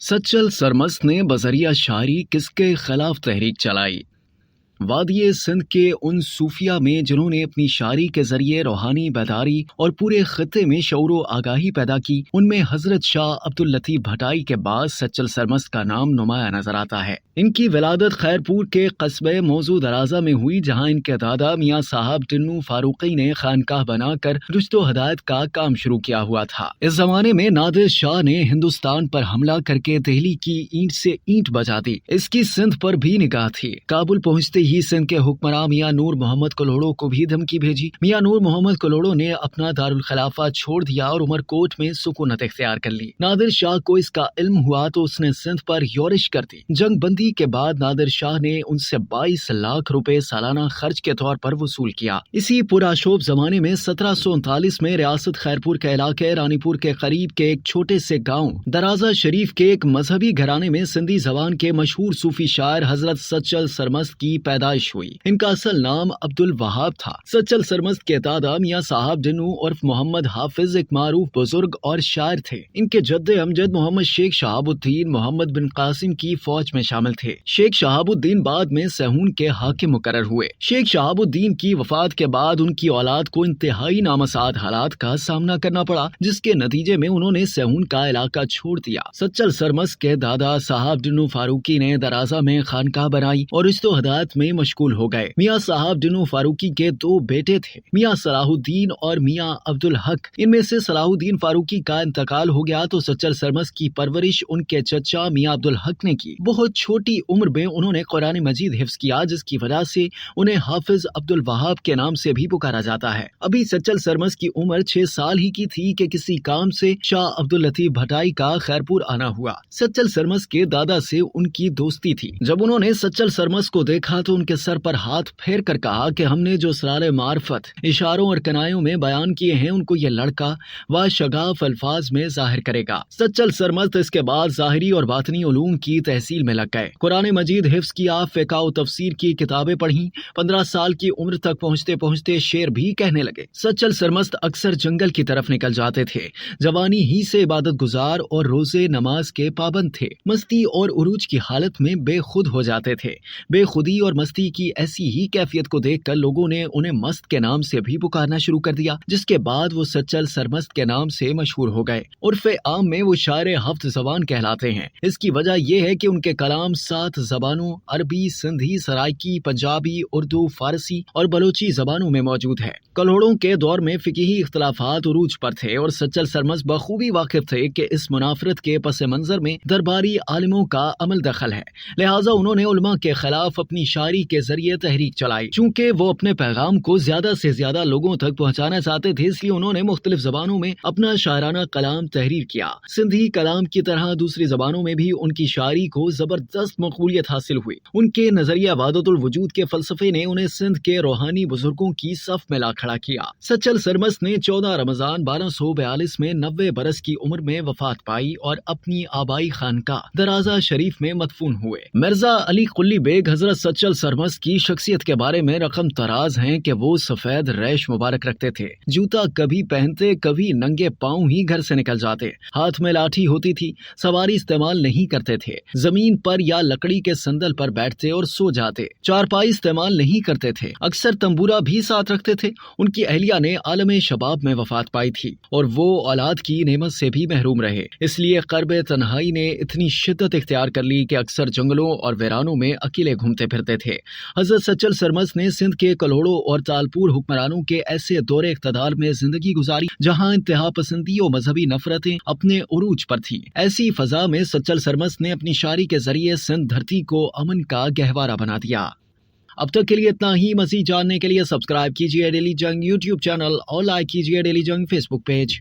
सच्चल सरमस्त ने बजरिया शायरी किसके खिलाफ तहरीक चलाई। वादिये सिंध के उन सूफिया में जिन्होंने अपनी शायरी के जरिए रूहानी बेदारी और पूरे खत्ते में शऊरो आगाही पैदा की, उनमें हजरत शाह अब्दुल लतीफ भटाई के बाद सच्चल सरमस्त का नाम नुमाया नजर आता है। इनकी विलादत खैरपुर के कस्बे मौजू दराजा में हुई, जहां इनके दादा मियाँ साहब टिन्नू फारूकी ने खानकाह बनाकर रुश्तो हदायत का काम शुरू किया हुआ था। इस जमाने में नादिर शाह ने हिंदुस्तान पर हमला करके दिल्ली की ईंट से ईंट बजा दी। इसकी सिंध पर भी निगाह थी। काबुल पहुंचते ही सिंध के हुक्मरान मियाँ नूर मोहम्मद कलोड़ो को भी धमकी भेजी। मियाँ नूर मोहम्मद कलोड़ो ने अपना दारुल खिलाफा छोड़ दिया और उमरकोट में सुकूनत इख्तियार कर ली। नादिर शाह को इसका इल्म हुआ तो उसने सिंध पर योरिश कर दी। जंग बंदी के बाद नादिर शाह ने उनसे 22 लाख रुपए सालाना खर्च के तौर पर वसूल किया। इसी पुराशोभ जमाने में 1739 में रियासत खैरपुर के इलाके रानीपुर के करीब के एक छोटे से गाँव दराजा शरीफ के एक मजहबी घराने में सिंधी जबान के मशहूर सूफी शायर हजरत सच्चल सरमस्त की पैदाइश हुई। इनका असल नाम अब्दुल वहाब था। सच्चल सरमस्त के दादा मियाँ साहब डिन्नू उर्फ मोहम्मद हाफिज एक मारूफ बुजुर्ग और शायर थे। इनके जद्दे अमजद मोहम्मद शेख शहाबुद्दीन मोहम्मद बिन कासिम की फौज में शामिल थे। शेख शहाबुद्दीन बाद में सहून के हाकिम मुकर्रर हुए। शेख शहाबुद्दीन की वफात के बाद उनकी औलाद को इंतहाई नामसाद हालात का सामना करना पड़ा, जिसके नतीजे में उन्होंने सहून का इलाका छोड़ दिया। सच्चल सरमस्त के दादा साहब डिन्नू फारूकी ने दराजा में खानकाह बनाई और रिश्तो हदायत में मशगूल हो गए। मियाँ साहब डिन्नू फारूकी के 2 बेटे थे, मियाँ सलाहुद्दीन और मियाँ अब्दुल हक। इनमें से सलाहुद्दीन फारूकी का इंतकाल हो गया तो सच्चल सरमस्त की परवरिश उनके चचा मियाँ अब्दुल हक ने की। बहुत छोटी उम्र में उन्होंने कुरान मजीद हिफ्ज किया, जिसकी वजह से उन्हें हाफिज अब्दुल वहाब के नाम से भी पुकारा जाता है। अभी सच्चल सरमस्त की उम्र 6 साल ही की थी कि किसी काम से शाह अब्दुल लतीफ भटाई का खैरपुर आना हुआ। सच्चल सरमस्त के दादा से उनकी दोस्ती थी। जब उन्होंने सच्चल सरमस्त को देखा तो उनके सर पर हाथ फेर कर कहा कि हमने जो सरारे मार्फत इशारों और कनायों में बयान किए हैं, उनको ये लड़का वाशगाफ अल्फाज में जाहिर करेगा। सच्चल सरमस्त इसके बाद ज़ाहिरी और बातनी उलूम की तहसील में लग गए। कुरान मजीद हिफ्ज किया, फ़िक़्ह और तफसीर की किताबें पढ़ी। 15 साल की उम्र तक पहुँचते पहुँचते शेर भी कहने लगे। सच्चल सरमस्त अक्सर जंगल की तरफ निकल जाते थे। जवानी ही से इबादत गुजार और रोजे नमाज के पाबंद थे। मस्ती और उरूज की हालत में बेखुद हो जाते थे। बेखुदी और मस्ती की ऐसी ही कैफियत को देखकर लोगों ने उन्हें मस्त के नाम से भी पुकारना शुरू कर दिया, जिसके बाद वो सच्चल सरमस्त के नाम से मशहूर हो गए। उर्फ़े आम में वो शायर हफ्त ज़बान कहलाते हैं। इसकी वजह यह है कि उनके कलाम 7 ज़बानों अरबी, सिंधी, सराइकी, पंजाबी, उर्दू, फारसी और बलोची ज़बानों में मौजूद है। कल्होड़ों के दौर में फ़िक़ही इख्तिलाफ़ात उरूज पर थे और सच्चल सरमस्त बखूबी वाकिफ थे कि इस मुनाफरत के पस मंज़र में दरबारी आलिमों का अमल दखल है। लिहाजा उन्होंने उलमा के खिलाफ अपनी शायरी के जरिए तहरीक चलाई। चूंकि वो अपने पैगाम को ज्यादा से ज्यादा लोगों तक पहुंचाना चाहते थे, इसलिए उन्होंने मुख्तलिफ जबानों में अपना शायराना कलाम तहरीर किया। सिंधी कलाम की तरह दूसरी जबानों में भी उनकी शायरी को जबरदस्त मकबूलियत हासिल हुई। उनके नजरिया वादतुल वजूद के फलसफे ने उन्हें सिंध के रूहानी बुजुर्गों की सफ में ला खड़ा किया। सच्चल सरमस्त ने 14 रमजान 1242 में 90 बरस की उम्र में वफात पाई और अपनी आबाई खानकाह दराजा शरीफ में मदफून हुए। मिर्जा अली कुल्ली बेग हजरत सच्चल सरमस्त की शख्सियत के बारे में रकम तराज हैं कि वो सफेद रैश मुबारक रखते थे। जूता कभी पहनते, कभी नंगे पांव ही घर से निकल जाते। हाथ में लाठी होती थी। सवारी इस्तेमाल नहीं करते थे। जमीन पर या लकड़ी के संदल पर बैठते और सो जाते। चारपाई इस्तेमाल नहीं करते थे। अक्सर तंबूरा भी साथ रखते थे। उनकी अहलिया ने आलम शबाब में वफात पाई थी और वो औलाद की नेमत से भी महरूम रहे। इसलिए कर्ब तन्हाई ने इतनी शिद्दत इख्तियार कर ली कि अक्सर जंगलों और वीरानों में अकेले घूमते फिरते थे। हजरत सच्चल सरमस्त ने सिंध के कल्होड़ों और तालपुर हुक्मरानों के ऐसे दौरे इख्तिदार में जिंदगी गुजारी जहां इंतहा पसंदी और मजहबी नफरतें अपने उरूज पर थी। ऐसी फजा में सच्चल सरमस्त ने अपनी शायरी के जरिए सिंध धरती को अमन का गहवारा बना दिया। अब तक के लिए इतना ही। मज़ीद जानने के लिए सब्सक्राइब कीजिए डेली जंग यूट्यूब चैनल और लाइक कीजिए डेली जंग फेसबुक पेज।